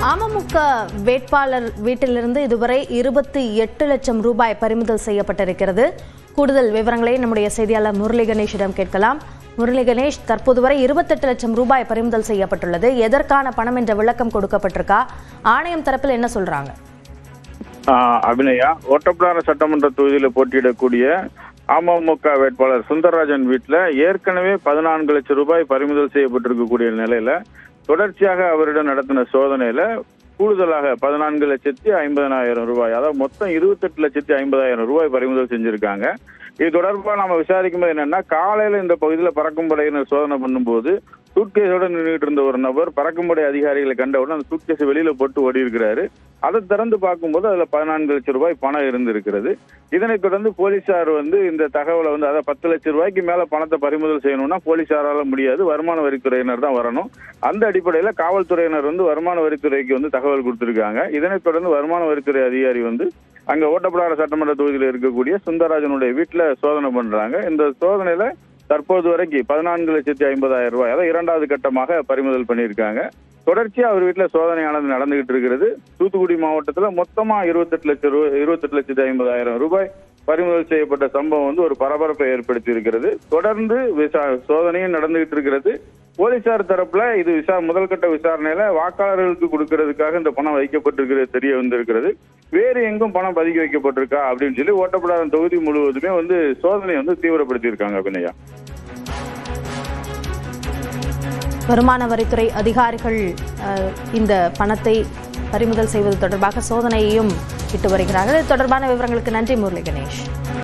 அமமுக வேட்பாளர் வீட்டிலிருந்து இதுவரை 28 லட்சம் ரூபாய் பறிமுதல் செய்யப்பட்டிருக்கிறது. கூடுதல் விவரங்களை நம்முடைய செய்தியாளர் முரளி கணேஷிடம் கேட்கலாம். முரளி கணேஷ், தற்போது வரை 28 லட்சம் ரூபாய் பறிமுதல் செய்யப்பட்டுள்ளது. எதற்கான பணம் என்ற விளக்கம் கொடுக்கப்பட்டிருக்கா? ஆணையம் தரப்பில் என்ன சொல்றாங்க? அபிநயா, ஒட்டப்பிடாரம் சட்டமன்ற தொகுதியில் போட்டியிடக்கூடிய அமமுக வேட்பாளர் சுந்தரராஜன் வீட்டில் ஏற்கனவே 14 லட்சம் ரூபாய் பறிமுதல் செய்யப்பட்டிருக்கக்கூடிய நிலையில தொடர்ச்சியாக அவரிடம் நடத்தின சோதனையில கூடுதலாக 14,50,000 ரூபாய், அதாவது மொத்தம் 28,50,000 ரூபாய் பறிமுதல் செஞ்சிருக்காங்க. இது தொடர்பாக நம்ம விசாரிக்கும் போது என்னன்னா, காலையில இந்த பகுதியில் பறக்கும் படையினர் சோதனை பண்ணும்போது சூட்கேஸோட நின்றுட்டு இருந்த ஒரு நபர் பறக்கும்படை அதிகாரிகளை கண்டவுடன் அந்த சூட்கேஸை வெளியில போட்டு ஓடி இருக்கிறாரு. அதை திறந்து பார்க்கும்போது அதுல 14 லட்சம் ரூபாய் பணம் இருந்திருக்கிறது. இதனைத் தொடர்ந்து போலீசார் இந்த தகவலை அதாவது 10 லட்சம் ரூபாய்க்கு மேல பணத்தை பறிமுதல் செய்யணும்னா போலீசாரால முடியாது, வருமான வரித்துறையினர் தான் வரணும். அந்த அடிப்படையில காவல்துறையினர் வருமான வரித்துறைக்கு தகவல் கொடுத்திருக்காங்க. இதனைத் தொடர்ந்து வருமான வரித்துறை அதிகாரி அங்க ஓட்டப்பிடாரம் சட்டமன்ற தொகுதியில் இருக்கக்கூடிய சுந்தரராஜனுடைய வீட்டுல சோதனை பண்றாங்க. இந்த சோதனையில தற்போது வரைக்கும் 14,50,000 ரூபாய், அதாவது இரண்டாவது கட்டமாக பறிமுதல் பண்ணியிருக்காங்க. தொடர்ச்சியா அவர் வீட்டுல சோதனையானது நடந்துகிட்டு இருக்கிறது. தூத்துக்குடி மாவட்டத்துல மொத்தமா 28,50,000 ரூபாய் பறிமுதல் செய்யப்பட்ட சம்பவம் ஒரு பரபரப்பை ஏற்படுத்தி இருக்கிறது. தொடர்ந்து சோதனையும் நடந்துகிட்டு இருக்கிறது. போலீசார் தரப்புல இது முதல் கட்ட விசாரணையில வாக்காளர்களுக்கு கொடுக்கறதுக்காக இந்த பணம் வைக்கப்பட்டிருக்கிறது தெரிய வந்திருக்கிறது. வேறு எங்கும் பணம் பதுக்கி வைக்கப்பட்டிருக்கா அப்படின்னு சொல்லி ஓட்டப்பிடாரம் தொகுதி முழுவதுமே சோதனை தீவிரப்படுத்தி இருக்காங்க. அபிநயா, வருமான வரித்துறை அதிகாரிகள் இந்த பணத்தை பறிமுதல் செய்வது தொடர்பாக சோதனையையும் இட்டு வருகிறார்கள். இது தொடர்பான விவரங்களுக்கு நன்றி முரளி கணேஷ்.